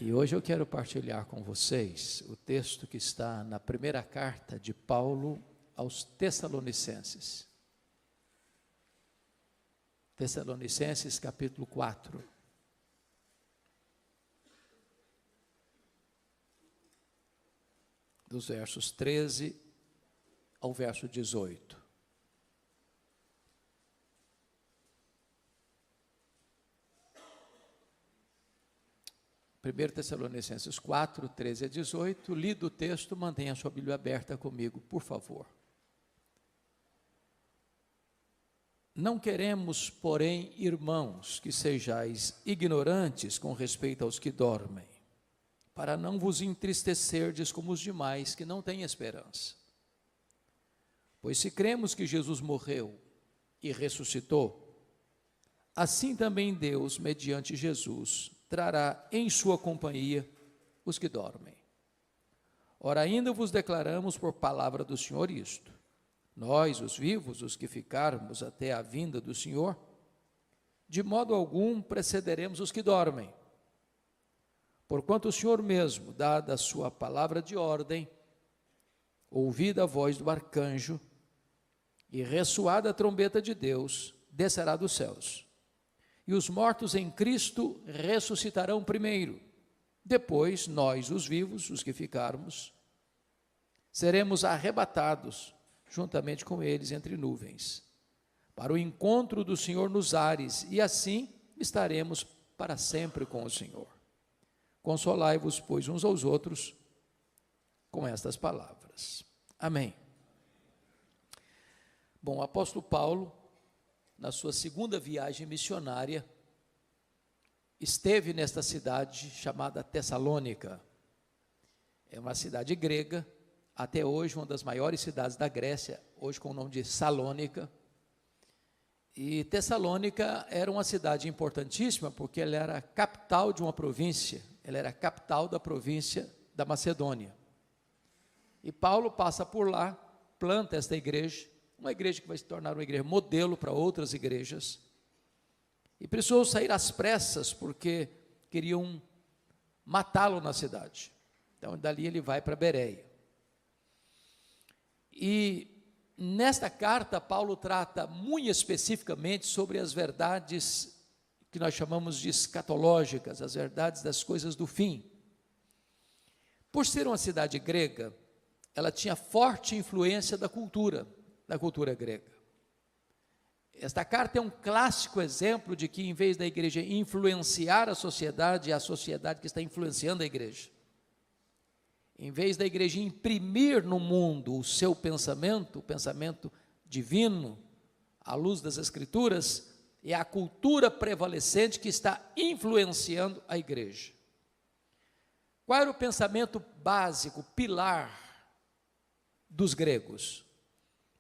E hoje eu quero partilhar com vocês o texto que está na primeira carta de Paulo aos Tessalonicenses. Tessalonicenses capítulo 4. Dos versos 13 ao verso 18. 1 Tessalonicenses 4, 13 a 18, lido o texto, mantenha a sua Bíblia aberta comigo, por favor. Não queremos, porém, irmãos, que sejais ignorantes com respeito aos que dormem, para não vos entristecerdes como os demais que não têm esperança. Pois se cremos que Jesus morreu e ressuscitou, assim também Deus, mediante Jesus, trará em sua companhia os que dormem. Ora, ainda vos declaramos por palavra do Senhor isto: nós, os vivos, os que ficarmos até a vinda do Senhor, de modo algum precederemos os que dormem. Porquanto o Senhor mesmo, dada a sua palavra de ordem, ouvida a voz do arcanjo e ressoada a trombeta de Deus, descerá dos céus. E os mortos em Cristo ressuscitarão primeiro. Depois, nós, os vivos, os que ficarmos, seremos arrebatados juntamente com eles entre nuvens, para o encontro do Senhor nos ares, e assim estaremos para sempre com o Senhor. Consolai-vos, pois, uns aos outros com estas palavras. Amém. Bom, o apóstolo Paulo, na sua segunda viagem missionária, esteve nesta cidade chamada Tessalônica. É uma cidade grega, até hoje uma das maiores cidades da Grécia, hoje com o nome de Salônica. E Tessalônica era uma cidade importantíssima, porque ela era a capital de uma província, ela era a capital da província da Macedônia. E Paulo passa por lá, planta esta igreja, uma igreja que vai se tornar uma igreja modelo para outras igrejas, e precisou sair às pressas, porque queriam matá-lo na cidade. Então, dali ele vai para Bereia. E nesta carta, Paulo trata muito especificamente sobre as verdades que nós chamamos de escatológicas, as verdades das coisas do fim. Por ser uma cidade grega, ela tinha forte influência da cultura grega. Esta carta é um clássico exemplo de que, em vez da igreja influenciar a sociedade, é a sociedade que está influenciando a igreja. Em vez da igreja imprimir no mundo o seu pensamento, o pensamento divino, à luz das Escrituras, é a cultura prevalecente que está influenciando a igreja. Qual era o pensamento básico, pilar dos gregos?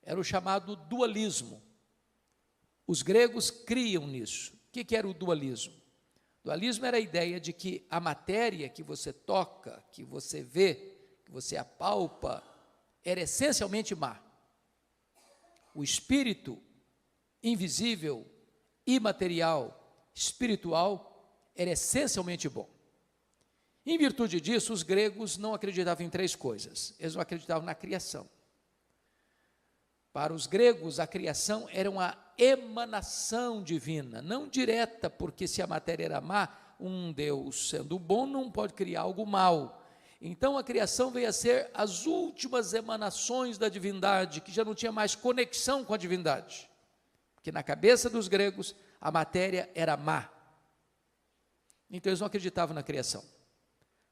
Era o chamado dualismo. Os gregos criam nisso. O que era o dualismo? O dualismo era a ideia de que a matéria que você toca, que você vê, que você apalpa, era essencialmente má. O espírito invisível, imaterial, espiritual, era essencialmente bom. Em virtude disso, os gregos não acreditavam em três coisas. Eles não acreditavam na criação. Para os gregos, a criação era uma emanação divina, não direta, porque se a matéria era má, um Deus sendo bom não pode criar algo mau. Então a criação veio a ser as últimas emanações da divindade, que já não tinha mais conexão com a divindade, porque na cabeça dos gregos a matéria era má. Então eles não acreditavam na criação.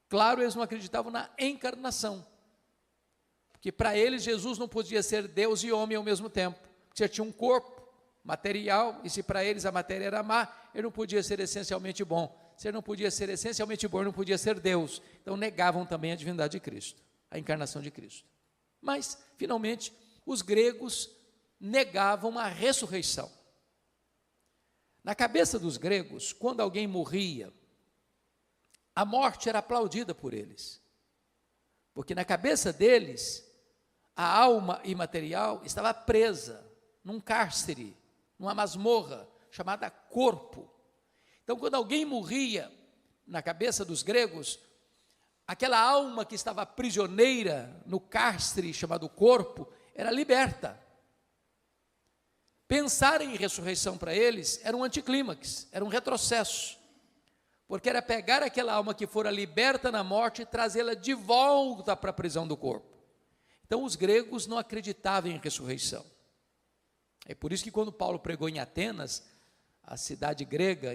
Claro, eles não acreditavam na encarnação, porque para eles Jesus não podia ser Deus e homem ao mesmo tempo, porque já tinha um corpo material, e se para eles a matéria era má, ele não podia ser essencialmente bom. Se ele não podia ser essencialmente bom, ele não podia ser Deus. Então negavam também a divindade de Cristo, a encarnação de Cristo. Mas, finalmente, os gregos negavam a ressurreição. Na cabeça dos gregos, quando alguém morria, a morte era aplaudida por eles, porque na cabeça deles, a alma imaterial estava presa num cárcere, numa masmorra chamada corpo. Então, quando alguém morria, na cabeça dos gregos, aquela alma que estava prisioneira no cárcere chamado corpo, era liberta. Pensar em ressurreição para eles era um anticlímax, era um retrocesso, porque era pegar aquela alma que fora liberta na morte e trazê-la de volta para a prisão do corpo. Então os gregos não acreditavam em ressurreição. É por isso que quando Paulo pregou em Atenas, a cidade grega,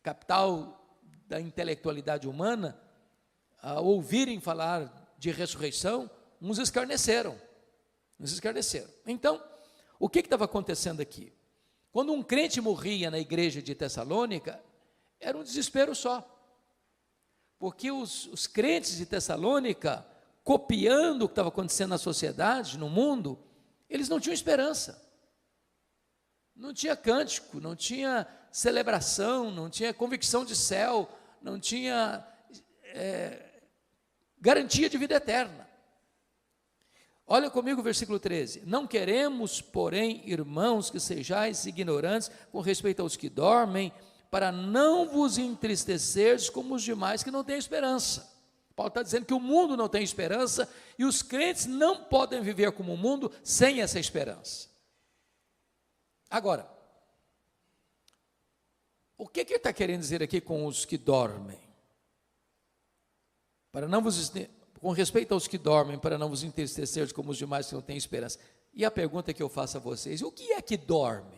capital da intelectualidade humana, ao ouvirem falar de ressurreição, uns escarneceram. Então, o que estava acontecendo aqui? Quando um crente morria na igreja de Tessalônica, era um desespero só, porque os crentes de Tessalônica, copiando o que estava acontecendo na sociedade, no mundo, eles não tinham esperança, não tinha cântico, não tinha celebração, não tinha convicção de céu, não tinha garantia de vida eterna. Olha comigo o versículo 13: não queremos, porém, irmãos, que sejais ignorantes com respeito aos que dormem, para não vos entristeceres como os demais que não têm esperança. Paulo está dizendo que o mundo não tem esperança, e os crentes não podem viver como o mundo sem essa esperança. Agora, o que ele está querendo dizer aqui com os que dormem? Com respeito aos que dormem, para não vos entristecer como os demais que não têm esperança. E a pergunta que eu faço a vocês: o que é que dorme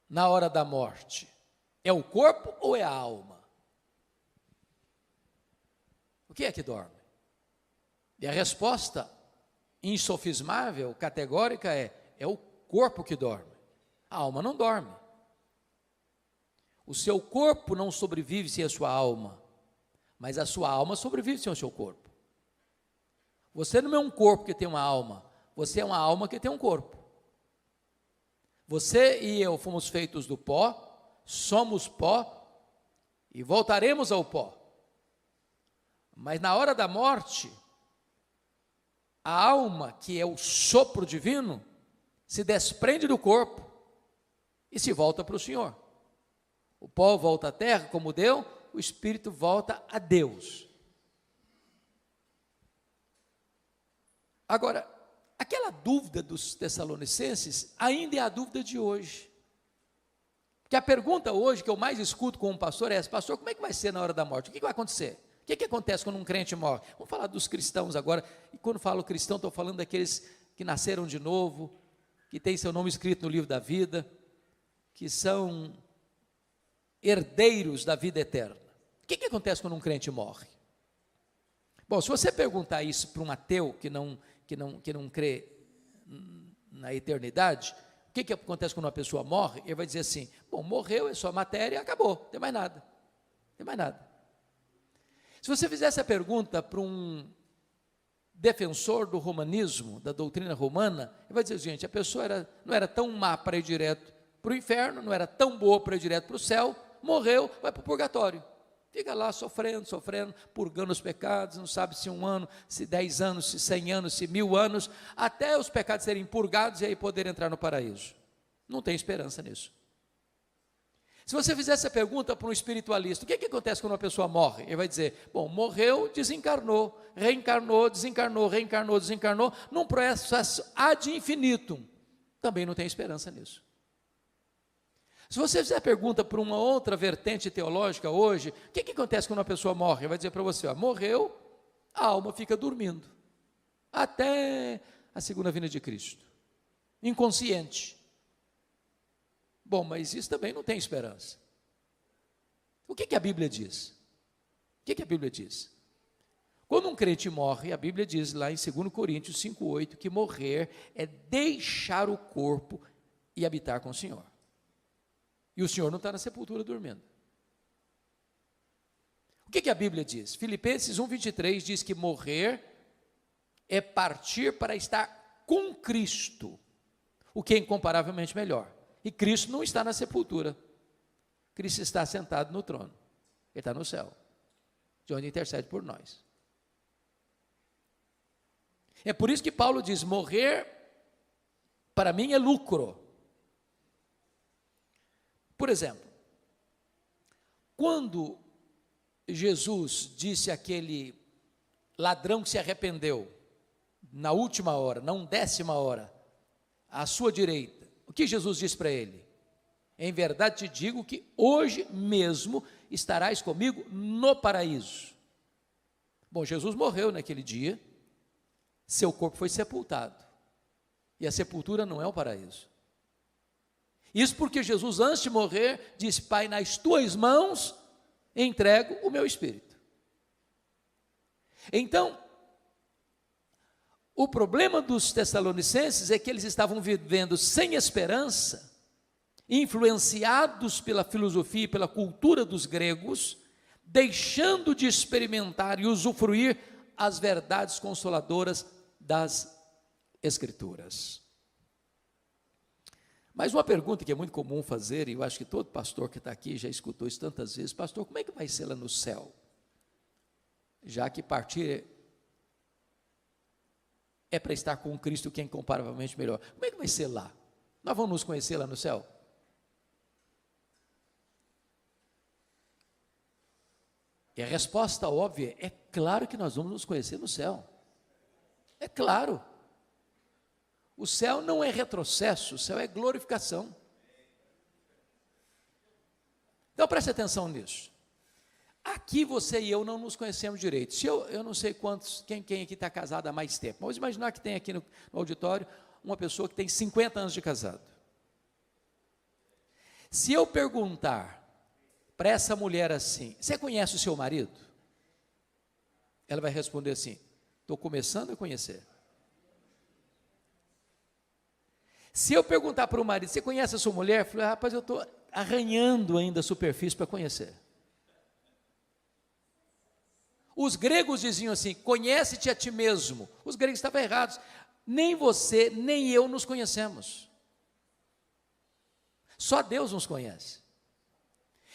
na hora da morte? É o corpo ou é a alma? O que é que dorme? E a resposta insofismável, categórica é o corpo que dorme. A alma não dorme. O seu corpo não sobrevive sem a sua alma, mas a sua alma sobrevive sem o seu corpo. Você não é um corpo que tem uma alma, você é uma alma que tem um corpo. Você e eu fomos feitos do pó, somos pó e voltaremos ao pó. Mas na hora da morte, a alma, que é o sopro divino, se desprende do corpo e se volta para o Senhor. O pó volta à terra como deu, o espírito volta a Deus. Agora, aquela dúvida dos tessalonicenses ainda é a dúvida de hoje. Porque a pergunta hoje que eu mais escuto com um pastor é essa: pastor, como é que vai ser na hora da morte? O que vai acontecer? O que acontece quando um crente morre? Vamos falar dos cristãos agora. E quando falo cristão, estou falando daqueles que nasceram de novo, que têm seu nome escrito no livro da vida, que são herdeiros da vida eterna. O que acontece quando um crente morre? Bom, se você perguntar isso para um ateu que não crê na eternidade, o que acontece quando uma pessoa morre? Ele vai dizer assim: bom, morreu, é só matéria e acabou, não tem mais nada. Não tem mais nada. Se você fizesse a pergunta para um defensor do romanismo, da doutrina romana, ele vai dizer: gente, a pessoa não era tão má para ir direto para o inferno, não era tão boa para ir direto para o céu, morreu, vai para o purgatório. Fica lá sofrendo, purgando os pecados, não sabe se 1 ano, se 10 anos, se 100 anos, se 1000 anos, até os pecados serem purgados e aí poder entrar no paraíso. Não tem esperança nisso. Se você fizesse a pergunta para um espiritualista: o que acontece quando uma pessoa morre? Ele vai dizer: bom, morreu, desencarnou, reencarnou, desencarnou, reencarnou, desencarnou, num processo ad infinitum. Também não tem esperança nisso. Se você fizer a pergunta para uma outra vertente teológica hoje: o que acontece quando uma pessoa morre? Ele vai dizer para você: morreu, a alma fica dormindo, até a segunda vinda de Cristo, inconsciente. Bom, mas isso também não tem esperança. O que a Bíblia diz? O que a Bíblia diz? Quando um crente morre, a Bíblia diz lá em 2 Coríntios 5,8, que morrer é deixar o corpo e habitar com o Senhor. E o Senhor não está na sepultura dormindo. O que a Bíblia diz? Filipenses 1,23 diz que morrer é partir para estar com Cristo, o que é incomparavelmente melhor. E Cristo não está na sepultura. Cristo está sentado no trono. Ele está no céu, de onde intercede por nós. É por isso que Paulo diz: morrer para mim é lucro. Por exemplo, Quando Jesus disse àquele ladrão que se arrependeu, na última hora, na 10ª hora, à sua direita, o que Jesus disse para ele? Em verdade te digo que hoje mesmo estarás comigo no paraíso. Bom, Jesus morreu naquele dia, seu corpo foi sepultado, e a sepultura não é o paraíso. Isso porque Jesus, antes de morrer, disse: Pai, nas tuas mãos entrego o meu espírito. Então, o problema dos Tessalonicenses é que eles estavam vivendo sem esperança, influenciados pela filosofia e pela cultura dos gregos, deixando de experimentar e usufruir as verdades consoladoras das Escrituras. Mas uma pergunta que é muito comum fazer, e eu acho que todo pastor que está aqui já escutou isso tantas vezes: pastor, como é que vai ser lá no céu? Já que partir é para estar com Cristo, que é incomparavelmente melhor. Como é que vai ser lá? Nós vamos nos conhecer lá no céu? E a resposta óbvia é: claro que nós vamos nos conhecer no céu. É claro. O céu não é retrocesso, o céu é glorificação. Então preste atenção nisso. Aqui você e eu não nos conhecemos direito. Se eu não sei quem aqui está casado há mais tempo. Vamos imaginar que tem aqui no auditório uma pessoa que tem 50 anos de casado. Se eu perguntar para essa mulher assim: você conhece o seu marido? Ela vai responder assim: estou começando a conhecer. Se eu perguntar para o marido: você conhece a sua mulher? Eu falei: rapaz, eu estou arranhando ainda a superfície para conhecer. Os gregos diziam assim: conhece-te a ti mesmo. Os gregos estavam errados. Nem você, nem eu nos conhecemos. Só Deus nos conhece.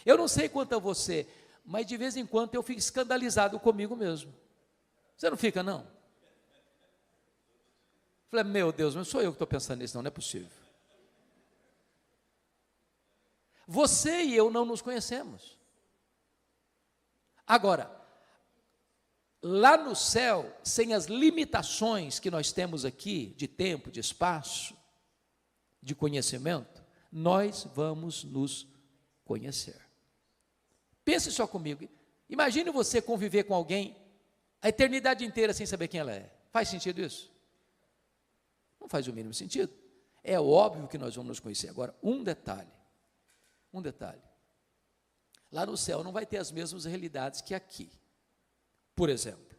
Eu não sei quanto a você, mas de vez em quando eu fico escandalizado comigo mesmo. Você não fica, não? Falei: meu Deus, não sou eu que estou pensando nisso, não é possível. Você e eu não nos conhecemos. Agora, lá no céu, sem as limitações que nós temos aqui, de tempo, de espaço, de conhecimento, nós vamos nos conhecer. Pense só comigo. Imagine você conviver com alguém a eternidade inteira sem saber quem ela é. Faz sentido isso? Não faz o mínimo sentido. É óbvio que nós vamos nos conhecer. Agora, um detalhe. Lá no céu não vai ter as mesmas realidades que aqui. Por exemplo,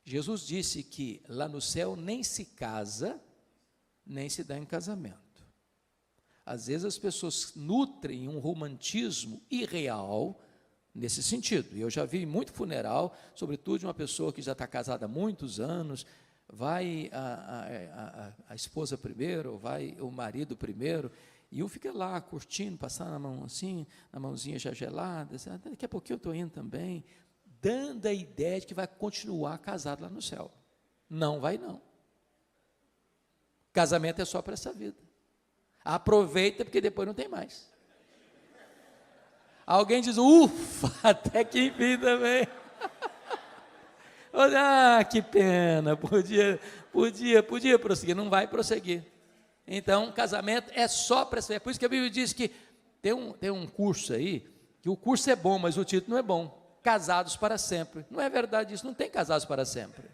Jesus disse que lá no céu nem se casa, nem se dá em casamento. Às vezes as pessoas nutrem um romantismo irreal nesse sentido. E eu já vi muito funeral, sobretudo de uma pessoa que já está casada há muitos anos, vai a esposa primeiro, vai o marido primeiro, e um fica lá curtindo, passando a mão assim, na mãozinha já gelada, assim, daqui a pouquinho eu estou indo também, dando a ideia de que vai continuar casado lá no céu. Não vai, não. Casamento é só para essa vida. Aproveita, porque depois não tem mais. Alguém diz: ufa, até que enfim também. Ah, que pena, podia prosseguir. Não vai prosseguir. Então, casamento é só para essa vida. É por isso que a Bíblia diz que tem um curso aí, que o curso é bom, mas o título não é bom. Casados para sempre. Não é verdade isso, não tem casados para sempre.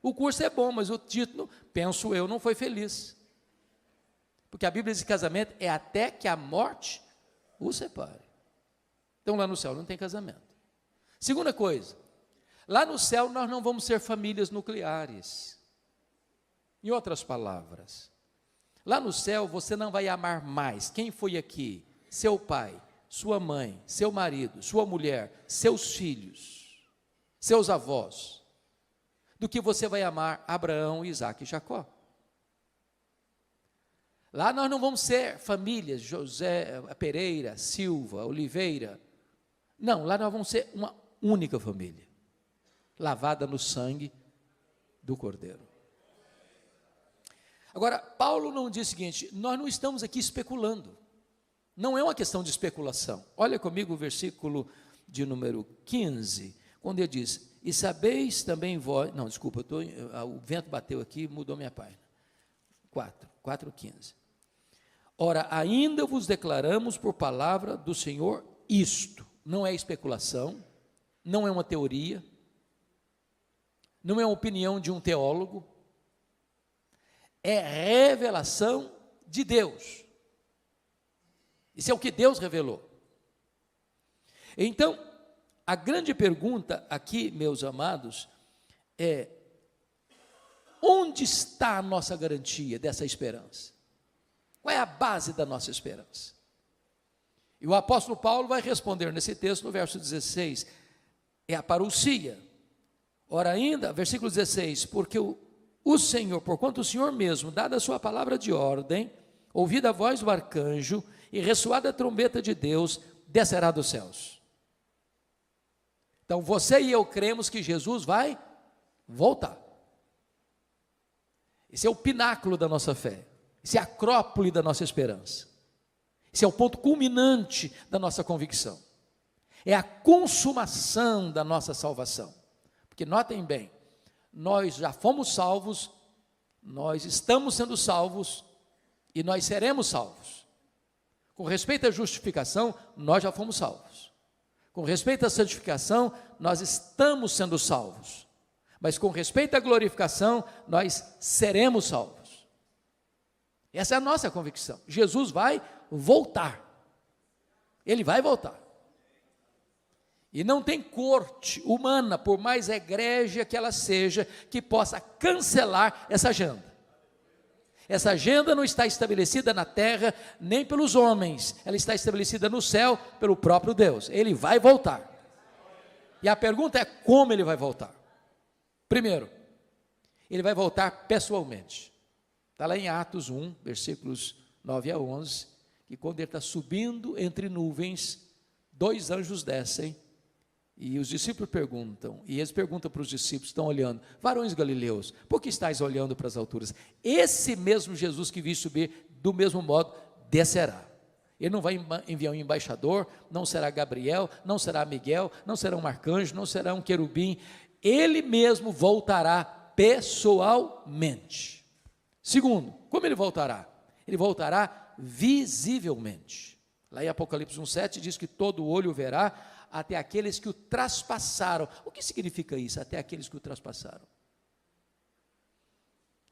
O curso é bom, mas o título, penso eu, não foi feliz. Porque a Bíblia diz que casamento é até que a morte o separe. Então lá no céu não tem casamento. Segunda coisa, lá no céu nós não vamos ser famílias nucleares. Em outras palavras, lá no céu você não vai amar mais quem foi aqui, seu pai, sua mãe, seu marido, sua mulher, seus filhos, seus avós, do que você vai amar Abraão, Isaque e Jacó. Lá nós não vamos ser famílias, José, Pereira, Silva, Oliveira. Não, lá nós vamos ser uma única família, lavada no sangue do Cordeiro. Agora, Paulo não diz o seguinte: nós não estamos aqui especulando. não é uma questão de especulação. Olha comigo o versículo de número 15, quando ele diz: e sabeis também vós, não, desculpa, o vento bateu aqui, mudou minha página, 4:15. Ora, ainda vos declaramos por palavra do Senhor isto, não é especulação, não é uma teoria, não é uma opinião de um teólogo, é revelação de Deus. Isso é o que Deus revelou. Então, a grande pergunta aqui, meus amados, é: onde está a nossa garantia dessa esperança? Qual é a base da nossa esperança? E o apóstolo Paulo vai responder nesse texto, no verso 16, é a parousia. Ora ainda, versículo 16, porque o Senhor, porquanto o Senhor mesmo, dada a sua palavra de ordem, ouvida a voz do arcanjo, e ressoada a trombeta de Deus, descerá dos céus. Então você e eu cremos que Jesus vai voltar. Esse é o pináculo da nossa fé, esse é a acrópole da nossa esperança, esse é o ponto culminante da nossa convicção, é a consumação da nossa salvação. Porque notem bem, nós já fomos salvos, nós estamos sendo salvos e nós seremos salvos. Com respeito à justificação, nós já fomos salvos. Com respeito à santificação, nós estamos sendo salvos. Mas com respeito à glorificação, nós seremos salvos. Essa é a nossa convicção. Jesus vai voltar. Ele vai voltar. E não tem corte humana, por mais egrégia que ela seja, que possa cancelar essa agenda. Essa agenda não está estabelecida na terra, nem pelos homens, ela está estabelecida no céu, pelo próprio Deus. Ele vai voltar. E a pergunta é: como ele vai voltar? Primeiro, ele vai voltar pessoalmente. Está lá em Atos 1, versículos 9 a 11, que quando ele está subindo entre nuvens, 2 anjos descem, e os discípulos perguntam, e eles perguntam para os discípulos, estão olhando: varões galileus, por que estáis olhando para as alturas? Esse mesmo Jesus que vi subir, do mesmo modo, descerá. Ele não vai enviar um embaixador, não será Gabriel, não será Miguel, não será um arcanjo, não será um querubim. Ele mesmo voltará pessoalmente. Segundo, como ele voltará? Ele voltará visivelmente. Lá em Apocalipse 1,7 diz que todo olho verá, até aqueles que o traspassaram. O que significa isso? Até aqueles que o traspassaram.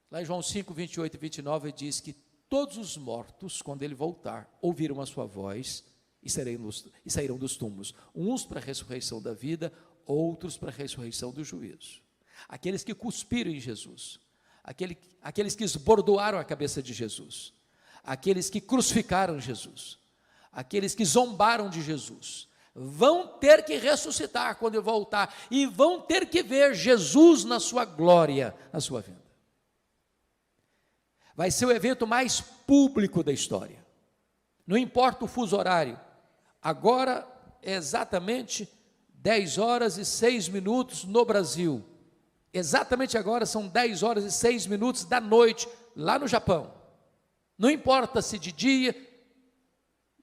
Lá em João 5, 28 e 29 diz que todos os mortos, quando ele voltar, ouviram a sua voz e sairão dos túmulos, uns para a ressurreição da vida, outros para a ressurreição do juízo. Aqueles que cuspiram em Jesus, aqueles que esbordoaram a cabeça de Jesus, aqueles que crucificaram Jesus, aqueles que zombaram de Jesus, vão ter que ressuscitar quando ele voltar, e vão ter que ver Jesus na sua glória, na sua vinda. Vai ser o evento mais público da história, não importa o fuso horário. Agora é exatamente 10 horas e 6 minutos no Brasil, exatamente agora são 10 horas e 6 minutos da noite, lá no Japão. Não importa se de dia,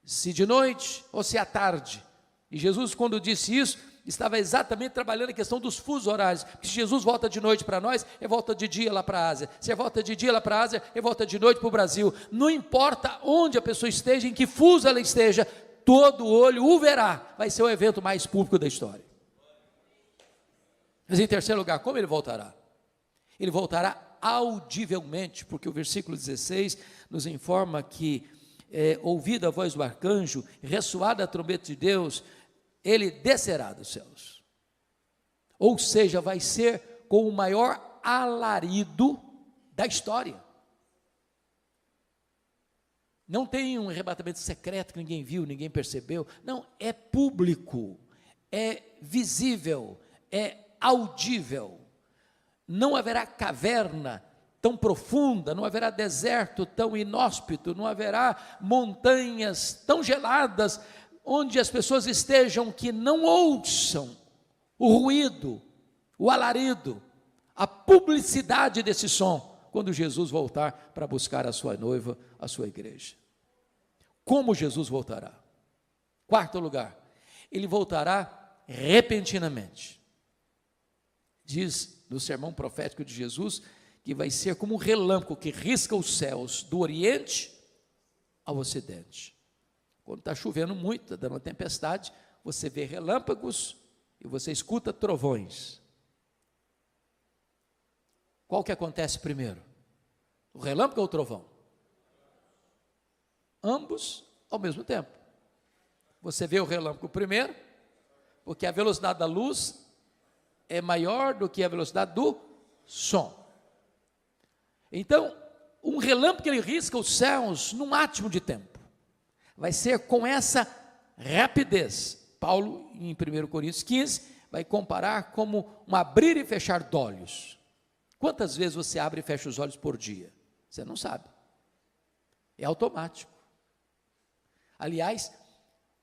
se de noite ou se à tarde. E Jesus, quando disse isso, estava exatamente trabalhando a questão dos fusos horários, porque se Jesus volta de noite para nós, é volta de dia lá para a Ásia, se é volta de dia lá para a Ásia, é volta de noite para o Brasil. Não importa onde a pessoa esteja, em que fuso ela esteja, todo olho o verá. Vai ser o evento mais público da história. Mas em terceiro lugar, como ele voltará? Ele voltará audivelmente, porque o versículo 16 nos informa que, ouvida a voz do arcanjo, ressoada a trombeta de Deus, ele descerá dos céus. Ou seja, vai ser com o maior alarido da história. Não tem um arrebatamento secreto que ninguém viu, ninguém percebeu. Não, é público, é visível, é audível. Não haverá caverna tão profunda, não haverá deserto tão inóspito, não haverá montanhas tão geladas, onde as pessoas estejam que não ouçam o ruído, o alarido, a publicidade desse som, quando Jesus voltar para buscar a sua noiva, a sua igreja. como Jesus voltará. Quarto lugar, ele voltará repentinamente. Diz no sermão profético de Jesus que vai ser como um relâmpago que risca os céus do Oriente ao Ocidente. Quando está chovendo muito, está dando uma tempestade, você vê relâmpagos e você escuta trovões. Qual que acontece primeiro? O relâmpago ou o trovão? Ambos ao mesmo tempo. Você vê o relâmpago primeiro, porque a velocidade da luz é maior do que a velocidade do som. Então, um relâmpago ele risca os céus num átimo de tempo. Vai ser com essa rapidez. Paulo, em 1 Coríntios 15, vai comparar como um abrir e fechar de olhos. Quantas vezes você abre e fecha os olhos por dia? Você não sabe. É automático. Aliás,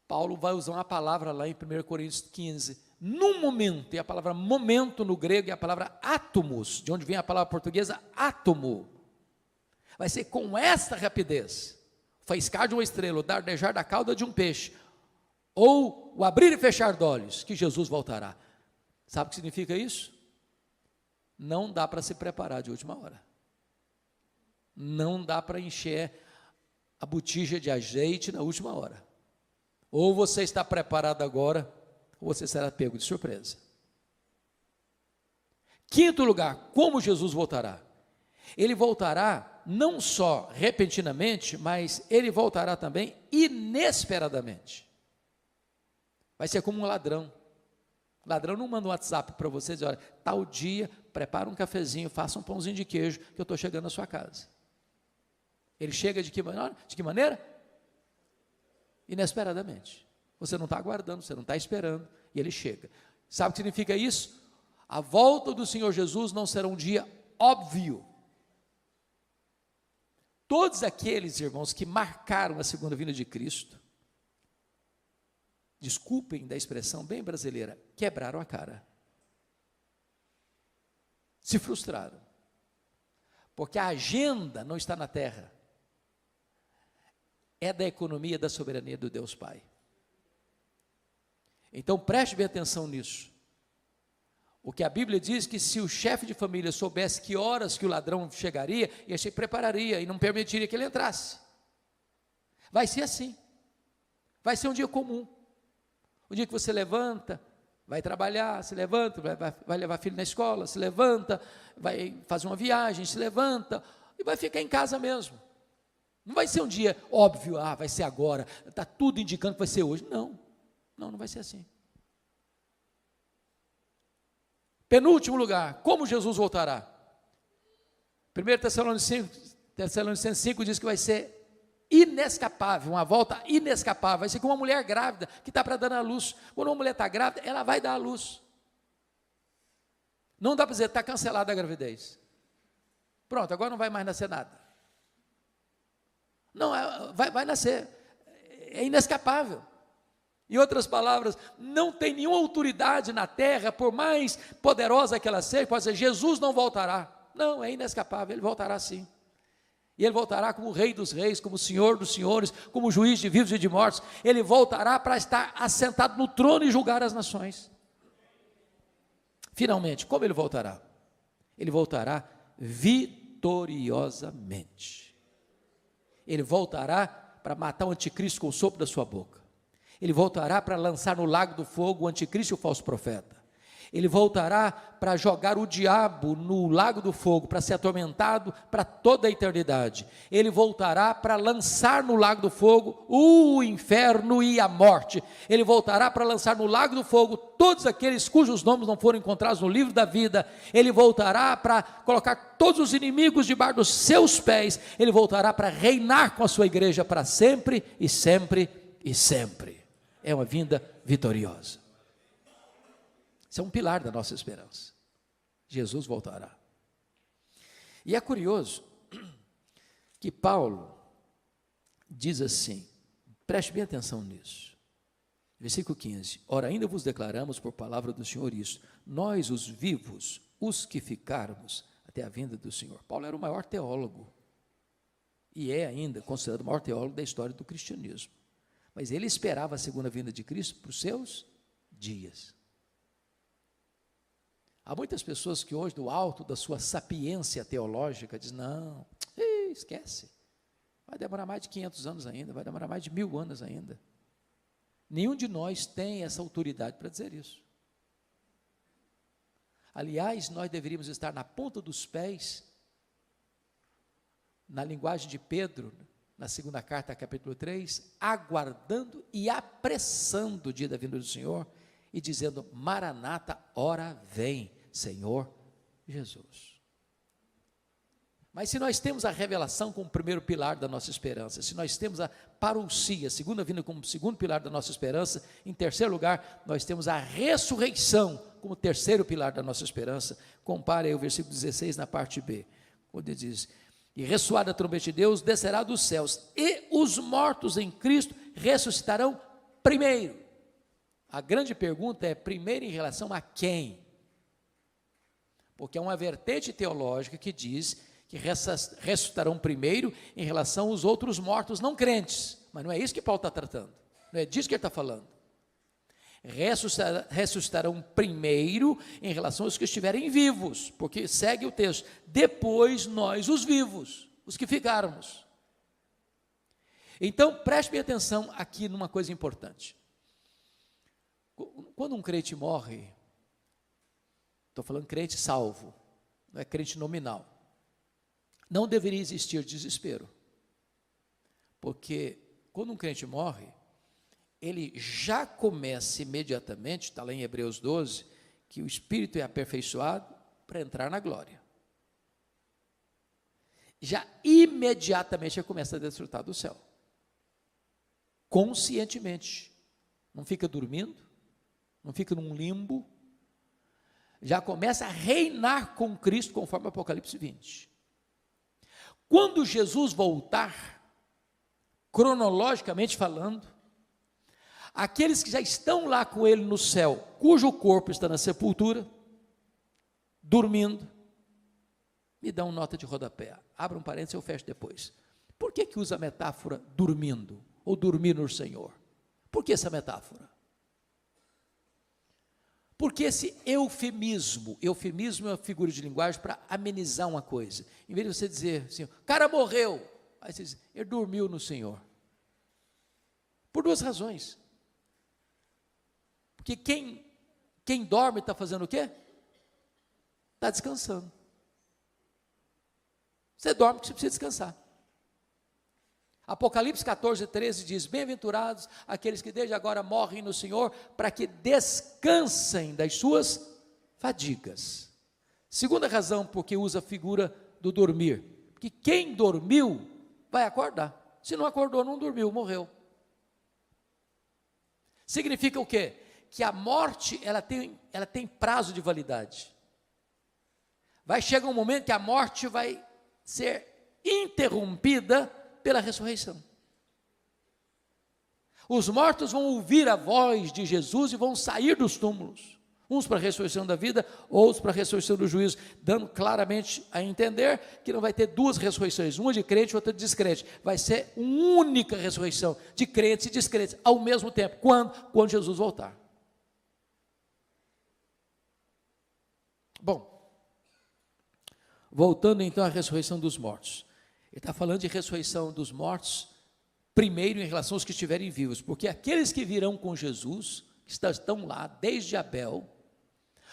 Paulo vai usar uma palavra lá em 1 Coríntios 15, num momento, e a palavra momento no grego é a palavra átomos, de onde vem a palavra portuguesa átomo. Vai ser com esta rapidez, o faiscar de uma estrela, o dardejar da cauda de um peixe, ou o abrir e fechar de olhos, que Jesus voltará. Sabe o que significa isso? Não dá para se preparar de última hora. Não dá para encher a botija de azeite na última hora. Ou você está preparado agora, ou você será pego de surpresa. Quinto lugar, como Jesus voltará? Ele voltará não só repentinamente, mas ele voltará também inesperadamente. Vai ser como um ladrão. O ladrão não manda um WhatsApp para você dizer, olha, tal dia, prepara um cafezinho, faça um pãozinho de queijo, que eu estou chegando na sua casa. Ele chega de que maneira? De que maneira? Inesperadamente. Você não está aguardando, você não está esperando, e ele chega. Sabe o que significa isso? A volta do Senhor Jesus não será um dia óbvio. Todos aqueles, irmãos, que marcaram a segunda vinda de Cristo, desculpem da expressão bem brasileira, quebraram a cara. Se frustraram. Porque a agenda não está na terra. É da economia da soberania do Deus Pai. Então preste bem atenção nisso. O que a Bíblia diz que se o chefe de família soubesse que horas que o ladrão chegaria, ele se prepararia e não permitiria que ele entrasse. Vai ser assim. Vai ser um dia comum. O dia que você levanta, vai trabalhar, se levanta, vai levar filho na escola, se levanta, vai fazer uma viagem, se levanta e vai ficar em casa mesmo. Não vai ser um dia óbvio, vai ser agora, está tudo indicando que vai ser hoje. Não vai ser assim. Penúltimo lugar, como Jesus voltará? 1 Tessalonicenses 5 diz que vai ser inescapável, uma volta inescapável. Vai ser como uma mulher grávida que está para dar à luz. Quando uma mulher está grávida, ela vai dar à luz. Não dá para dizer, está cancelada a gravidez. Pronto, agora não vai mais nascer nada. Não, vai nascer. É inescapável. Em outras palavras, não tem nenhuma autoridade na terra, por mais poderosa que ela seja, pode dizer, Jesus não voltará. Não, é inescapável, ele voltará sim. E ele voltará como o Rei dos Reis, como o Senhor dos Senhores, como juiz de vivos e de mortos. Ele voltará para estar assentado no trono e julgar as nações. Finalmente, como ele voltará? Ele voltará vitoriosamente. Ele voltará para matar o anticristo com o sopro da sua boca. Ele voltará para lançar no lago do fogo o anticristo e o falso profeta. Ele voltará para jogar o diabo no lago do fogo, para ser atormentado para toda a eternidade. Ele voltará para lançar no lago do fogo o inferno e a morte. Ele voltará para lançar no lago do fogo todos aqueles cujos nomes não foram encontrados no livro da vida. Ele voltará para colocar todos os inimigos debaixo dos seus pés. Ele voltará para reinar com a sua igreja para sempre e sempre e sempre. É uma vinda vitoriosa. Isso é um pilar da nossa esperança. Jesus voltará. E é curioso que Paulo diz assim, preste bem atenção nisso. Versículo 15. Ora, ainda vos declaramos por palavra do Senhor isso, nós os vivos, os que ficarmos até a vinda do Senhor. Paulo era o maior teólogo. e é ainda considerado o maior teólogo da história do cristianismo. Mas ele esperava a segunda vinda de Cristo para os seus dias. Há muitas pessoas que hoje, do alto da sua sapiência teológica, dizem, não, esquece, vai demorar mais de 500 anos ainda, vai demorar mais de 1000 anos ainda. Nenhum de nós tem essa autoridade para dizer isso. Aliás, nós deveríamos estar na ponta dos pés, na linguagem de Pedro, na segunda carta, capítulo 3, aguardando e apressando o dia da vinda do Senhor, e dizendo, Maranata, ora vem, Senhor Jesus. Mas se nós temos a revelação como primeiro pilar da nossa esperança, se nós temos a parousia, a segunda vinda como segundo pilar da nossa esperança, em terceiro lugar, nós temos a ressurreição como terceiro pilar da nossa esperança. Compare aí o versículo 16 na parte B, onde diz, e ressoada a trombeta de Deus, descerá dos céus, e os mortos em Cristo ressuscitarão primeiro. A grande pergunta é, primeiro em relação a quem? Porque é uma vertente teológica que diz que ressuscitarão primeiro em relação aos outros mortos não crentes, mas não é isso que Paulo está tratando, não é disso que ele está falando. Ressuscitarão primeiro em relação aos que estiverem vivos, porque segue o texto, depois nós os vivos, os que ficarmos. Então preste bem atenção aqui numa coisa importante. Quando um crente morre, estou falando crente salvo, não é crente nominal, não deveria existir desespero, porque quando um crente morre, ele já começa imediatamente, está lá em Hebreus 12, que o Espírito é aperfeiçoado para entrar na glória. Já imediatamente ele começa a desfrutar do céu, conscientemente, não fica dormindo, não fica num limbo, já começa a reinar com Cristo, conforme Apocalipse 20. Quando Jesus voltar, cronologicamente falando, aqueles que já estão lá com ele no céu, cujo corpo está na sepultura, dormindo, me dão nota de rodapé, abra um parênteses, eu fecho depois. Por que usa a metáfora dormindo, ou dormir no Senhor? Por que essa metáfora? Porque esse eufemismo é uma figura de linguagem para amenizar uma coisa. Em vez de você dizer assim, o cara morreu, aí você diz, ele dormiu no Senhor. Por duas razões. Porque quem dorme está fazendo o quê? Está descansando. Você dorme porque você precisa descansar. Apocalipse 14, 13 diz, bem-aventurados aqueles que desde agora morrem no Senhor, para que descansem das suas fadigas. Segunda razão porque usa a figura do dormir, porque quem dormiu vai acordar, se não acordou, não dormiu, morreu. Significa o quê? Que a morte, ela tem prazo de validade. Vai chegar um momento que a morte vai ser interrompida pela ressurreição. Os mortos vão ouvir a voz de Jesus e vão sair dos túmulos, uns para a ressurreição da vida, outros para a ressurreição do juízo, dando claramente a entender que não vai ter duas ressurreições, uma de crente e outra de descrente, vai ser uma única ressurreição, de crentes e descrentes, ao mesmo tempo. Quando Jesus voltar. Bom, voltando então à ressurreição dos mortos. Ele está falando de ressurreição dos mortos, primeiro em relação aos que estiverem vivos, porque aqueles que virão com Jesus, que estão lá desde Abel,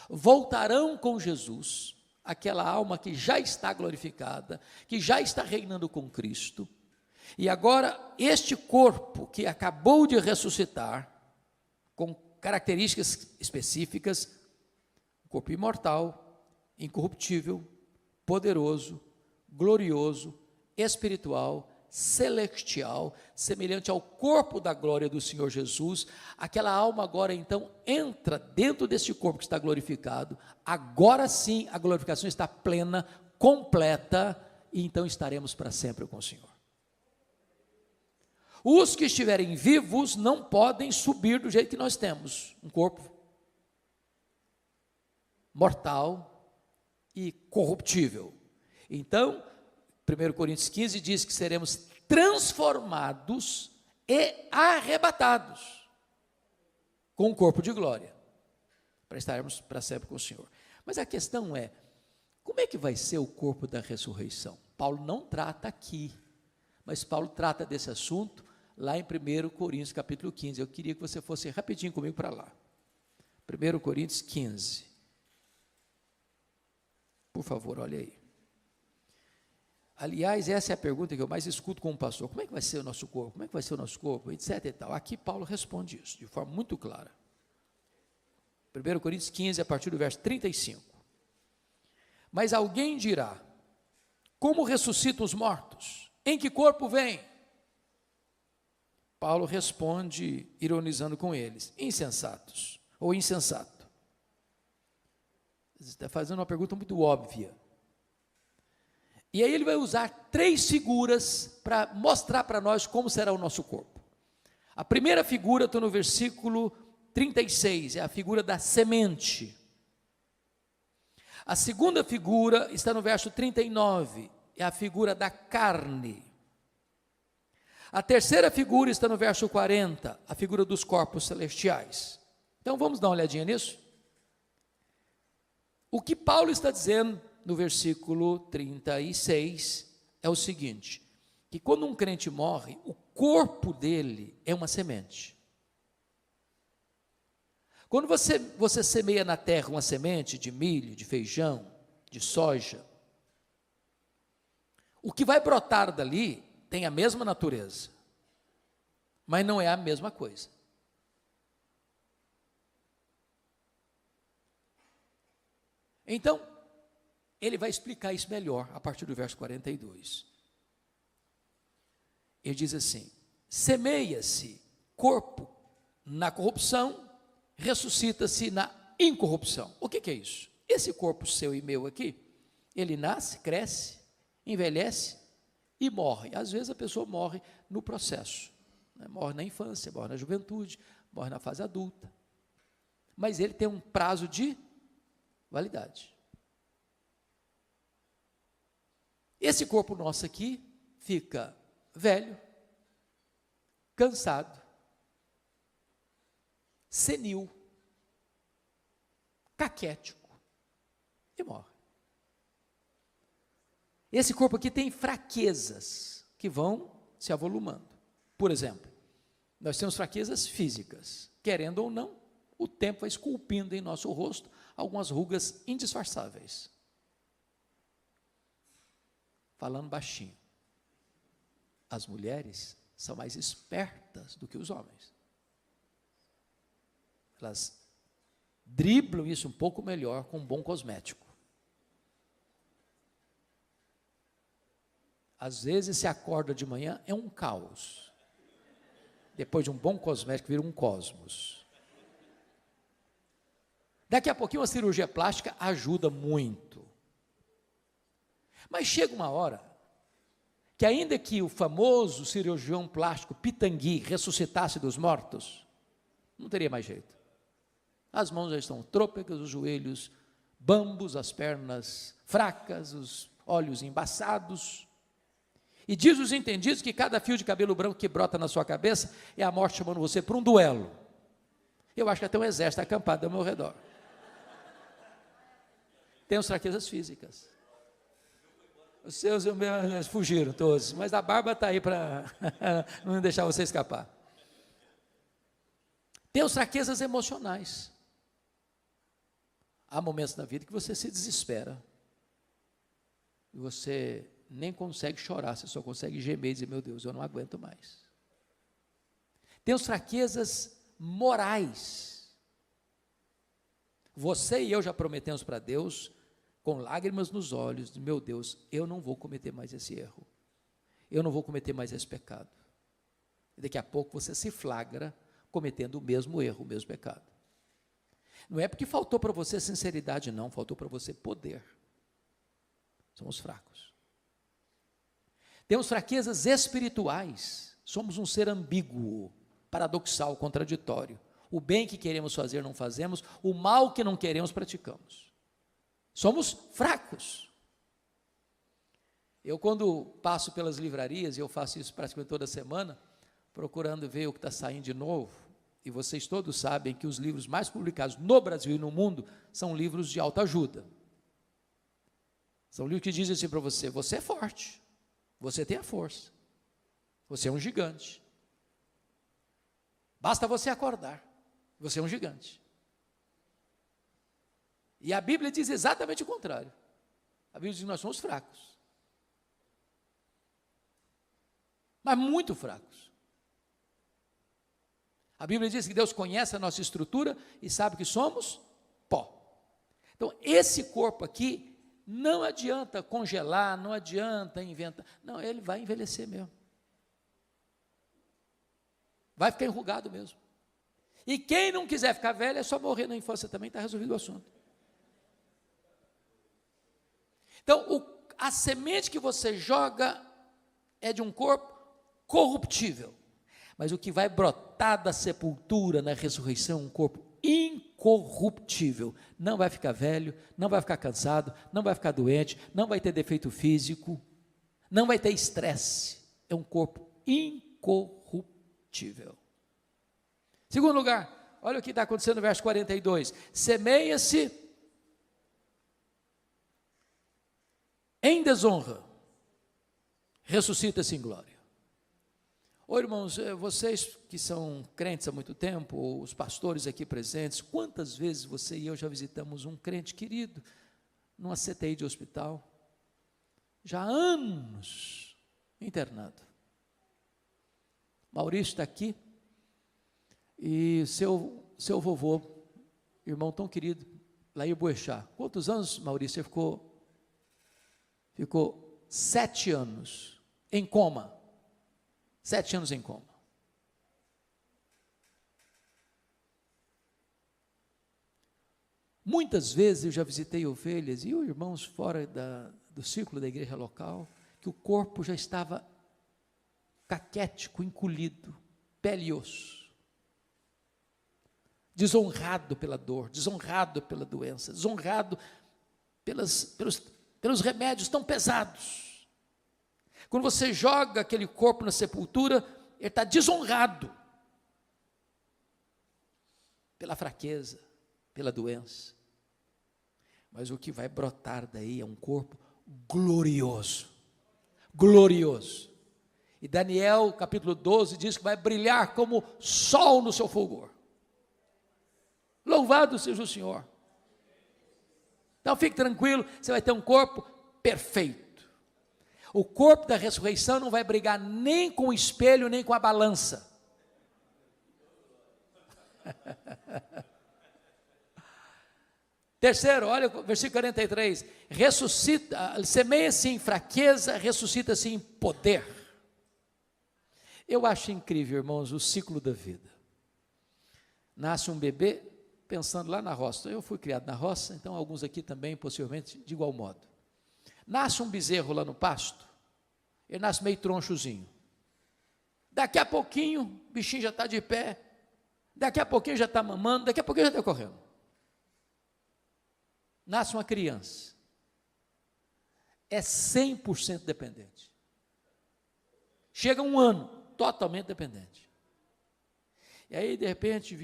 voltarão com Jesus, aquela alma que já está glorificada, que já está reinando com Cristo, e agora este corpo que acabou de ressuscitar, com características específicas, corpo imortal, incorruptível, poderoso, glorioso, espiritual, celestial, semelhante ao corpo da glória do Senhor Jesus. Aquela alma agora então entra dentro deste corpo que está glorificado. Agora sim a glorificação está plena, completa, e então estaremos para sempre com o Senhor. Os que estiverem vivos não podem subir do jeito que nós temos, um corpo mortal e corruptível. Então, 1 Coríntios 15 diz que seremos transformados e arrebatados com o corpo de glória, para estarmos para sempre com o Senhor. Mas a questão é, como é que vai ser o corpo da ressurreição? Paulo não trata aqui, mas Paulo trata desse assunto lá em 1 Coríntios capítulo 15. Eu queria que você fosse rapidinho comigo para lá. 1 Coríntios 15. Por favor, olha aí. Aliás, essa é a pergunta que eu mais escuto como pastor. Como é que vai ser o nosso corpo? Como é que vai ser o nosso corpo? Etc e tal. Aqui Paulo responde isso de forma muito clara. 1 Coríntios 15, a partir do verso 35. Mas alguém dirá, como ressuscitam os mortos? Em que corpo vem? Paulo responde, ironizando com eles, insensatos, ou insensato. Ele está fazendo uma pergunta muito óbvia. E aí ele vai usar 3 figuras para mostrar para nós como será o nosso corpo. A primeira figura está no versículo 36, é a figura da semente. A segunda figura está no verso 39, é a figura da carne. A terceira figura está no verso 40, a figura dos corpos celestiais. Então vamos dar uma olhadinha nisso? O que Paulo está dizendo no versículo 36 é o seguinte, que quando um crente morre, o corpo dele é uma semente. Quando você semeia na terra uma semente de milho, de feijão, de soja, o que vai brotar dali tem a mesma natureza, mas não é a mesma coisa. Então, ele vai explicar isso melhor a partir do verso 42. Ele diz assim, semeia-se corpo na corrupção, ressuscita-se na incorrupção. O que é isso? Esse corpo seu e meu aqui, ele nasce, cresce, envelhece e morre. Às vezes a pessoa morre no processo, né? Morre na infância, morre na juventude, morre na fase adulta. Mas ele tem um prazo de validade. Esse corpo nosso aqui fica velho, cansado, senil, caquético e morre. Esse corpo aqui tem fraquezas que vão se avolumando. Por exemplo, nós temos fraquezas físicas. Querendo ou não, o tempo vai esculpindo em nosso rosto algumas rugas indisfarçáveis. Falando baixinho, as mulheres são mais espertas do que os homens. Elas driblam isso um pouco melhor com um bom cosmético. Às vezes se acorda de manhã, é um caos. Depois de um bom cosmético, vira um cosmos. Daqui a pouquinho uma cirurgia plástica ajuda muito. Mas chega uma hora que ainda que o famoso cirurgião plástico Pitangui ressuscitasse dos mortos, não teria mais jeito. As mãos já estão trôpegas, os joelhos bambos, as pernas fracas, os olhos embaçados. E diz os entendidos que cada fio de cabelo branco que brota na sua cabeça é a morte chamando você para um duelo. Eu acho que até um exército acampado ao meu redor. Temos fraquezas físicas. Os seus e os meus fugiram todos, mas a barba está aí para não deixar você escapar. Temos fraquezas emocionais. Há momentos na vida que você se desespera. E você nem consegue chorar, você só consegue gemer e dizer, meu Deus, eu não aguento mais. Temos fraquezas morais. Você e eu já prometemos para Deus, com lágrimas nos olhos, meu Deus, eu não vou cometer mais esse erro. Eu não vou cometer mais esse pecado. E daqui a pouco você se flagra cometendo o mesmo erro, o mesmo pecado. Não é porque faltou para você sinceridade, não, faltou para você poder. Somos fracos. Temos fraquezas espirituais, somos um ser ambíguo, paradoxal, contraditório. O bem que queremos fazer não fazemos, o mal que não queremos praticamos. Somos fracos. Eu, quando passo pelas livrarias, e eu faço isso praticamente toda semana, procurando ver o que está saindo de novo, e vocês todos sabem que os livros mais publicados no Brasil e no mundo são livros de autoajuda. São livros que dizem assim para você: você é forte, você tem a força, você é um gigante. Basta você acordar, você é um gigante. E a Bíblia diz exatamente o contrário. A Bíblia diz que nós somos fracos. Mas muito fracos. A Bíblia diz que Deus conhece a nossa estrutura e sabe que somos pó. Então, esse corpo aqui, não adianta congelar, não adianta inventar. Não, ele vai envelhecer mesmo. Vai ficar enrugado mesmo. E quem não quiser ficar velho, é só morrer na infância também, está resolvido o assunto. Então, a semente que você joga é de um corpo corruptível. Mas o que vai brotar da sepultura na ressurreição é um corpo incorruptível. Não vai ficar velho, não vai ficar cansado, não vai ficar doente, não vai ter defeito físico, não vai ter estresse. É um corpo incorruptível. Segundo lugar, olha o que está acontecendo no verso 42. Semeia-se em desonra, ressuscita-se em glória. Ô irmãos, vocês que são crentes há muito tempo, os pastores aqui presentes, quantas vezes você e eu já visitamos um crente querido numa CTI de hospital, já há anos internado. Maurício está aqui, e seu vovô, irmão tão querido, Lair Boechat. Quantos anos, Maurício, você ficou 7 anos em coma. 7 anos em coma. Muitas vezes eu já visitei ovelhas e irmãos fora do círculo da igreja local, que o corpo já estava caquético, encolhido, pele e osso. Desonrado pela dor, desonrado pela doença, desonrado pelos remédios tão pesados. Quando você joga aquele corpo na sepultura, ele está desonrado pela fraqueza, pela doença. Mas o que vai brotar daí é um corpo glorioso, glorioso. E Daniel, capítulo 12, diz que vai brilhar como sol no seu fulgor. Louvado seja o Senhor. Então fique tranquilo, você vai ter um corpo perfeito. O corpo da ressurreição não vai brigar nem com o espelho, nem com a balança. Terceiro, olha o versículo 43. Semeia-se em fraqueza, ressuscita-se em poder. Eu acho incrível, irmãos, o ciclo da vida. Nasce um bebê, pensando lá na roça. Eu fui criado na roça, então alguns aqui também, possivelmente, de igual modo. Nasce um bezerro lá no pasto, ele nasce meio tronchozinho. Daqui a pouquinho, o bichinho já está de pé, daqui a pouquinho já está mamando, daqui a pouquinho já está correndo. Nasce uma criança, é 100% dependente. Chega um ano, totalmente dependente. E aí, de repente,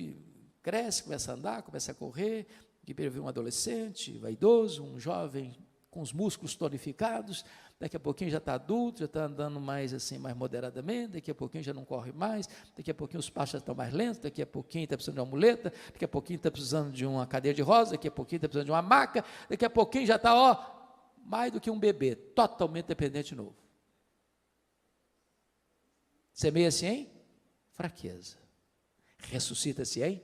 cresce, começa a andar, começa a correr, de repente um adolescente, vaidoso, um jovem com os músculos tonificados, daqui a pouquinho já está adulto, já está andando mais assim, mais moderadamente, daqui a pouquinho já não corre mais, daqui a pouquinho os passos já estão mais lentos, daqui a pouquinho está precisando de uma muleta, daqui a pouquinho está precisando de uma cadeira de rosa, daqui a pouquinho está precisando de uma maca, daqui a pouquinho já está, mais do que um bebê, totalmente dependente de novo. Semeia-se em fraqueza, ressuscita-se em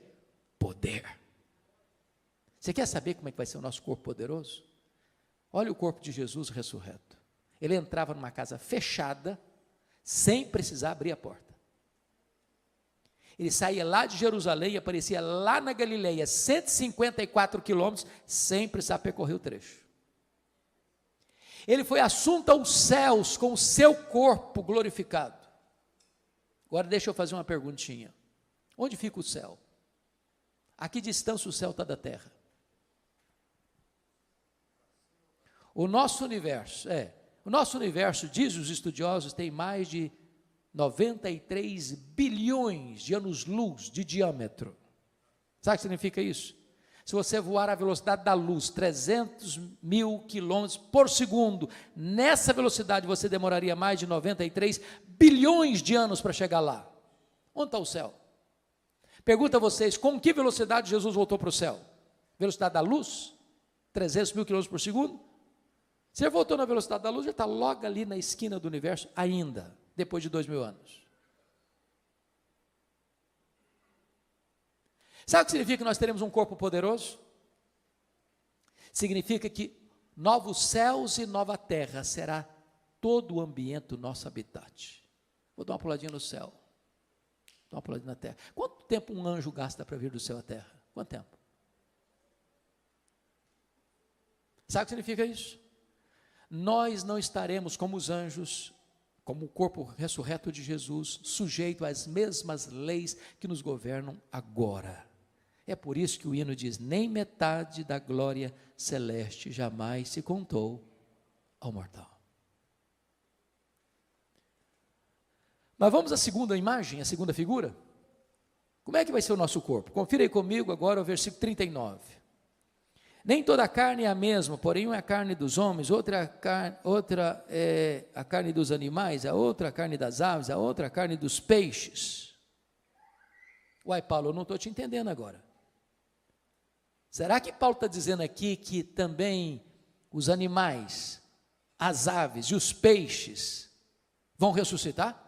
poder. Você quer saber como é que vai ser o nosso corpo poderoso? Olha o corpo de Jesus ressurreto. Ele entrava numa casa fechada, sem precisar abrir a porta. Ele saía lá de Jerusalém e aparecia lá na Galileia, 154 quilômetros, sem precisar percorrer o trecho. Ele foi assunto aos céus com o seu corpo glorificado. Agora deixa eu fazer uma perguntinha. Onde fica o céu? A que distância o céu está da terra? O nosso universo, O nosso universo, diz os estudiosos, tem mais de 93 bilhões de anos-luz de diâmetro. Sabe o que significa isso? Se você voar à velocidade da luz, 300 mil quilômetros por segundo, nessa velocidade você demoraria mais de 93 bilhões de anos para chegar lá. Onde está o céu? Pergunto a vocês, com que velocidade Jesus voltou para o céu? Velocidade da luz? 300 mil quilômetros por segundo? Se ele voltou na velocidade da luz, ele está logo ali na esquina do universo ainda, depois de 2000 anos. Sabe o que significa que nós teremos um corpo poderoso? Significa que novos céus e nova terra será todo o ambiente do nosso habitat. Vou dar uma puladinha no céu, dar uma puladinha na terra. Quanto tempo um anjo gasta para vir do céu à terra? Quanto tempo? Sabe o que significa isso? Nós não estaremos como os anjos, como o corpo ressurreto de Jesus, sujeito às mesmas leis que nos governam agora. É por isso que o hino diz, nem metade da glória celeste jamais se contou ao mortal. Mas vamos à segunda imagem, à segunda figura? Como é que vai ser o nosso corpo? Confira aí comigo agora o versículo 39. Nem toda a carne é a mesma, porém uma é a carne dos homens, outra é a carne dos animais, a outra a carne das aves, a outra a carne dos peixes. Uai, Paulo, eu não estou te entendendo agora. Será que Paulo está dizendo aqui que também os animais, as aves e os peixes vão ressuscitar?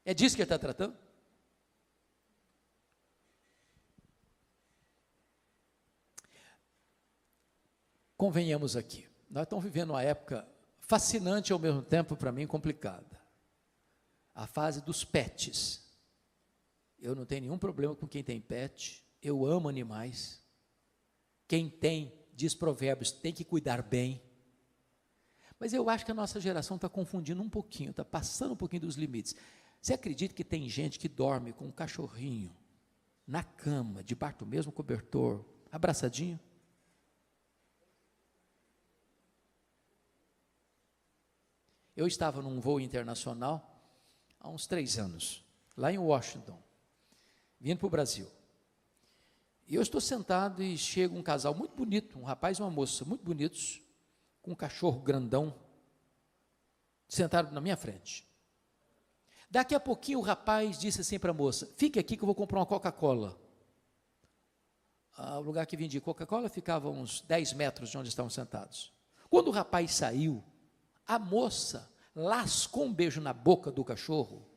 É disso que ele está tratando? Convenhamos aqui, nós estamos vivendo uma época fascinante e ao mesmo tempo, para mim, complicada. A fase dos pets. Eu não tenho nenhum problema com quem tem pet, eu amo animais. Quem tem, diz Provérbios, tem que cuidar bem. Mas eu acho que a nossa geração está confundindo um pouquinho, está passando um pouquinho dos limites. Você acredita que tem gente que dorme com um cachorrinho na cama, debaixo do mesmo cobertor, abraçadinho? Eu estava num voo internacional há uns 3 anos, lá em Washington, vindo para o Brasil. E eu estou sentado e chega um casal muito bonito, um rapaz e uma moça, muito bonitos, com um cachorro grandão, sentado na minha frente. Daqui a pouquinho o rapaz disse assim para a moça, fique aqui que eu vou comprar uma Coca-Cola. O lugar que vendia Coca-Cola ficava a uns 10 metros de onde estavam sentados. Quando o rapaz saiu, a moça lascou um beijo na boca do cachorro,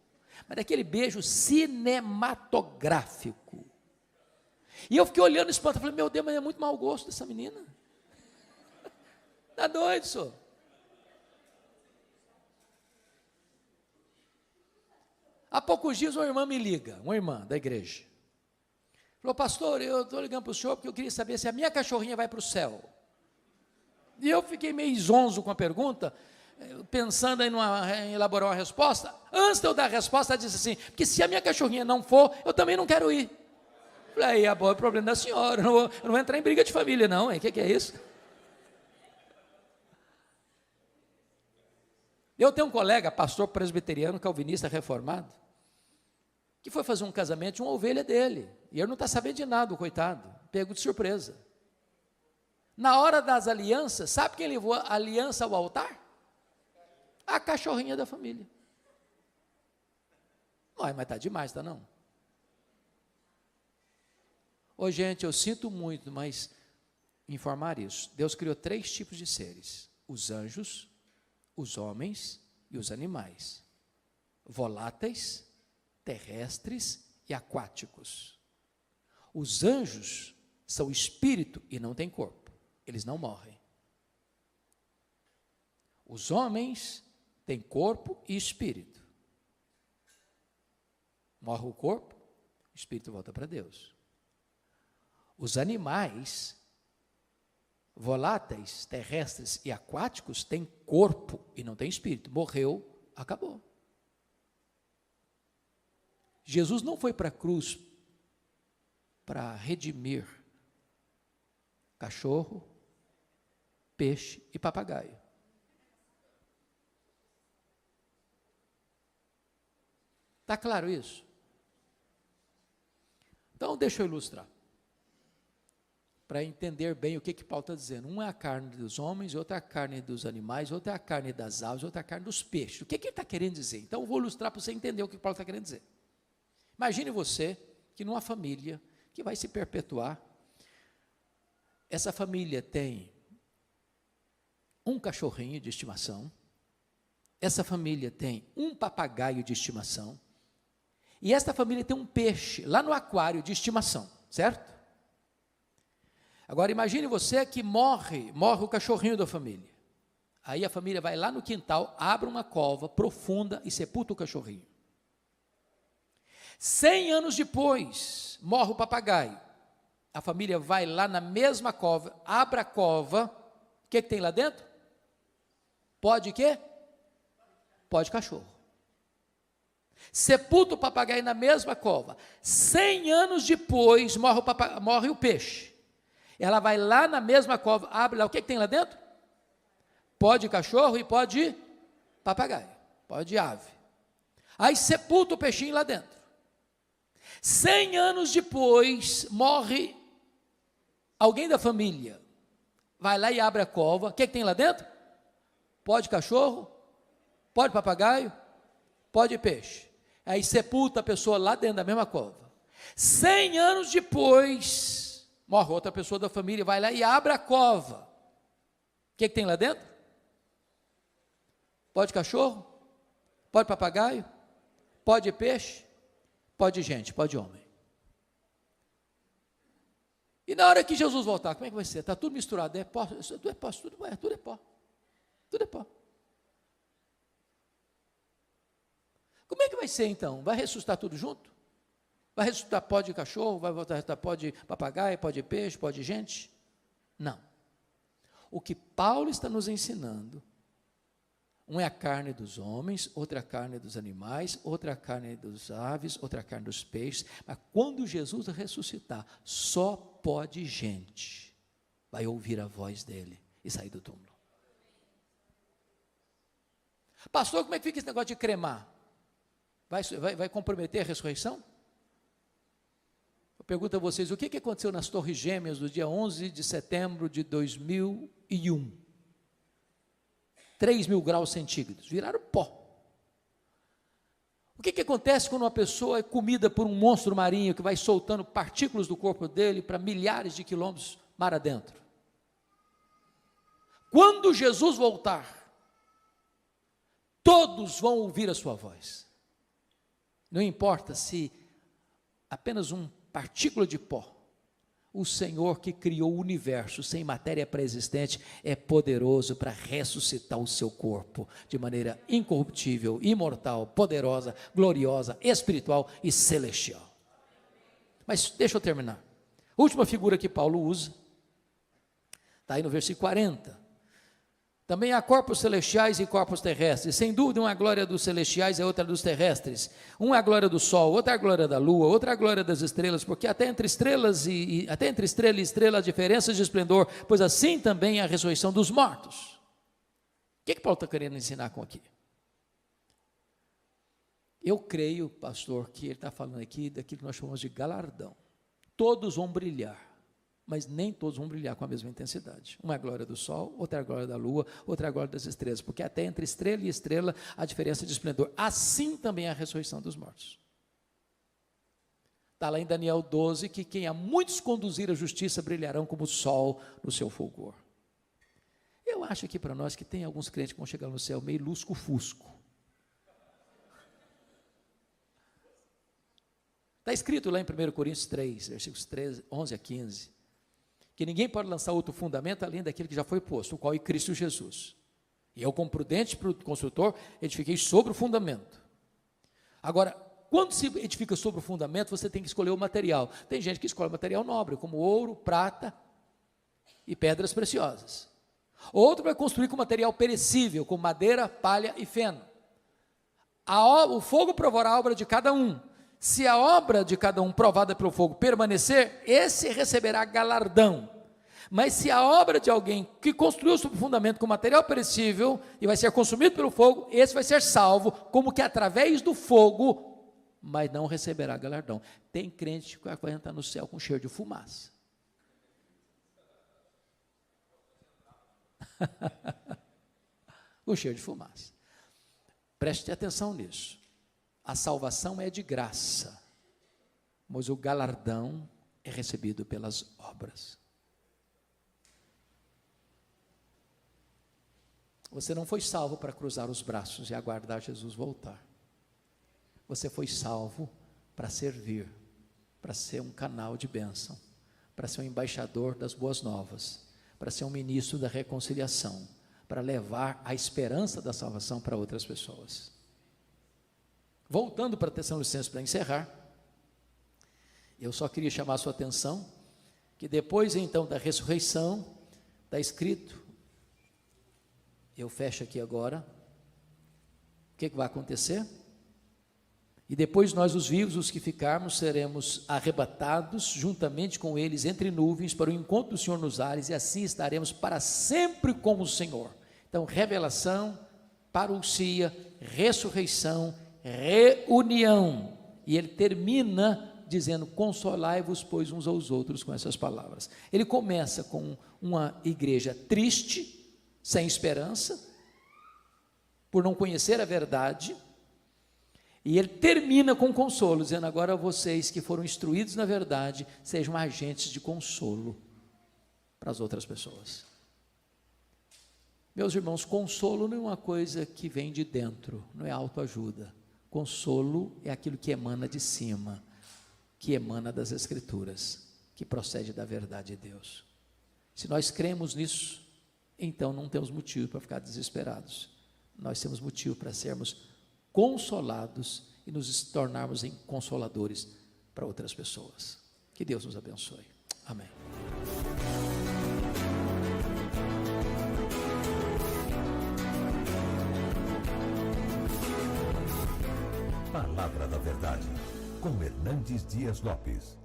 mas daquele beijo cinematográfico. E eu fiquei olhando espanto, falei, meu Deus, mas é muito mau gosto dessa menina. Está doido, senhor. Há poucos dias uma irmã me liga, uma irmã da igreja. Falou, pastor, eu estou ligando para o senhor porque eu queria saber se a minha cachorrinha vai para o céu. E eu fiquei meio zonzo com a pergunta, pensando em elaborar uma resposta. Antes de eu dar a resposta, ela disse assim, porque se a minha cachorrinha não for, eu também não quero ir. Falei, aí, é problema da senhora, eu não vou entrar em briga de família não, o que é isso? Eu tenho um colega, pastor presbiteriano, calvinista, reformado, que foi fazer um casamento de uma ovelha dele, e ele não está sabendo de nada, o coitado, pego de surpresa. Na hora das alianças, sabe quem levou a aliança ao altar? A cachorrinha da família. Mas está demais, está não? Ô gente, eu sinto muito, mas informar isso. Deus criou 3 tipos de seres: os anjos, os homens e os animais. Voláteis, terrestres e aquáticos. Os anjos são espírito e não têm corpo. Eles não morrem. Os homens têm corpo e espírito. Morre o corpo, o espírito volta para Deus. Os animais, voláteis, terrestres e aquáticos, têm corpo e não têm espírito. Morreu, acabou. Jesus não foi para a cruz para redimir cachorro, peixe e papagaio. Está claro isso? Então, deixa eu ilustrar, para entender bem o que Paulo está dizendo. Um é a carne dos homens, outra é a carne dos animais, outra é a carne das aves, outra é a carne dos peixes. O que ele está querendo dizer? Então, eu vou ilustrar para você entender o que Paulo está querendo dizer. Imagine você que numa família que vai se perpetuar, essa família tem um cachorrinho de estimação, essa família tem um papagaio de estimação, e esta família tem um peixe lá no aquário de estimação, certo? Agora imagine você que morre o cachorrinho da família. Aí a família vai lá no quintal, abre uma cova profunda e sepulta o cachorrinho. 100 anos depois, morre o papagaio. A família vai lá na mesma cova, abre a cova, o que tem lá dentro? Pode quê? Pode cachorro. Sepulta o papagaio na mesma cova. 100 anos depois, morre o peixe. Ela vai lá na mesma cova, abre lá, o que tem lá dentro? Pode cachorro e pode papagaio, pode ave. Aí sepulta o peixinho lá dentro. 100 anos depois, morre alguém da família. Vai lá e abre a cova, o que tem lá dentro? Pode cachorro, pode papagaio, pode peixe. Aí sepulta a pessoa lá dentro da mesma cova. 100 anos depois, morre outra pessoa da família, vai lá e abre a cova. O que tem lá dentro? Pode cachorro, pode papagaio, pode peixe, pode gente, pode homem. E na hora que Jesus voltar, como é que vai ser? Está tudo misturado, é pó, tudo é pó, tudo é pó. Tudo é pó. Como é que vai ser então? Vai ressuscitar tudo junto? Vai ressuscitar pó de cachorro? Vai voltar a ressuscitar pó de papagaio, pó de peixe, pó de gente? Não. O que Paulo está nos ensinando, um é a carne dos homens, outra é a carne dos animais, outra é a carne dos aves, outra é a carne dos peixes, mas quando Jesus ressuscitar, só pó de gente vai ouvir a voz dele e sair do túmulo. Pastor, como é que fica esse negócio de cremar? Vai comprometer a ressurreição? Eu pergunto a vocês, o que aconteceu nas Torres Gêmeas do dia 11 de setembro de 2001? 3.000 graus centígrados, viraram pó. O que acontece quando uma pessoa é comida por um monstro marinho que vai soltando partículas do corpo dele para milhares de quilômetros mar adentro? Quando Jesus voltar, todos vão ouvir a sua voz. Não importa se apenas uma partícula de pó, o Senhor que criou o universo sem matéria pré-existente é poderoso para ressuscitar o seu corpo de maneira incorruptível, imortal, poderosa, gloriosa, espiritual e celestial. Mas deixa eu terminar. A última figura que Paulo usa está aí no versículo 40. Também há corpos celestiais e corpos terrestres. Sem dúvida, uma é a glória dos celestiais e outra dos terrestres. Uma é a glória do sol, outra é a glória da lua, outra é a glória das estrelas, porque até entre estrela e estrela há diferenças de esplendor, pois assim também é a ressurreição dos mortos. O que Paulo está querendo ensinar com aqui? Eu creio, pastor, que ele está falando aqui daquilo que nós chamamos de galardão. Todos vão brilhar, mas nem todos vão brilhar com a mesma intensidade. Uma é a glória do sol, outra é a glória da lua, outra é a glória das estrelas, porque até entre estrela e estrela há diferença de esplendor. Assim também é a ressurreição dos mortos. Está lá em Daniel 12, que quem a muitos conduzir a justiça brilharão como o sol no seu fulgor. Eu acho aqui para nós que tem alguns crentes que vão chegar no céu meio lusco-fusco. Está escrito lá em 1 Coríntios 3, versículos 11 a 15, que ninguém pode lançar outro fundamento além daquele que já foi posto, o qual é Cristo Jesus. E eu, como prudente construtor, edifiquei sobre o fundamento. Agora, quando se edifica sobre o fundamento, você tem que escolher o material. Tem gente que escolhe material nobre, como ouro, prata e pedras preciosas. Outro vai construir com material perecível, como madeira, palha e feno. O fogo provará a obra de cada um. Se a obra de cada um provada pelo fogo permanecer, esse receberá galardão. Mas se a obra de alguém que construiu sobre o fundamento com material perecível e vai ser consumido pelo fogo, esse vai ser salvo, como que através do fogo mas não receberá galardão. Tem crente que vai entrar no céu com cheiro de fumaça. O cheiro de fumaça. Preste atenção nisso. A salvação é de graça, mas o galardão é recebido pelas obras. Você não foi salvo para cruzar os braços e aguardar Jesus voltar. Você foi salvo para servir, para ser um canal de bênção, para ser um embaixador das boas novas, para ser um ministro da reconciliação, para levar a esperança da salvação para outras pessoas. Voltando para Tessalonicenses para encerrar, eu só queria chamar a sua atenção que depois então da ressurreição, está escrito, eu fecho aqui agora, o que vai acontecer? E depois nós, os vivos, os que ficarmos, seremos arrebatados juntamente com eles entre nuvens para o encontro do Senhor nos ares, e assim estaremos para sempre com o Senhor. Então, revelação, parousia, ressurreição, reunião. E ele termina dizendo, consolai-vos, pois, uns aos outros, com essas palavras. Ele começa com uma igreja triste, sem esperança, por não conhecer a verdade, e ele termina com consolo, dizendo, agora vocês que foram instruídos na verdade, sejam agentes de consolo para as outras pessoas. Meus irmãos, consolo não é uma coisa que vem de dentro, não é autoajuda. Consolo é aquilo que emana de cima, que emana das Escrituras, que procede da verdade de Deus. Se nós cremos nisso, então não temos motivo para ficar desesperados. Nós temos motivo para sermos consolados e nos tornarmos em consoladores para outras pessoas. Que Deus nos abençoe. Amém. Palavra da Verdade, com Hernandes Dias Lopes.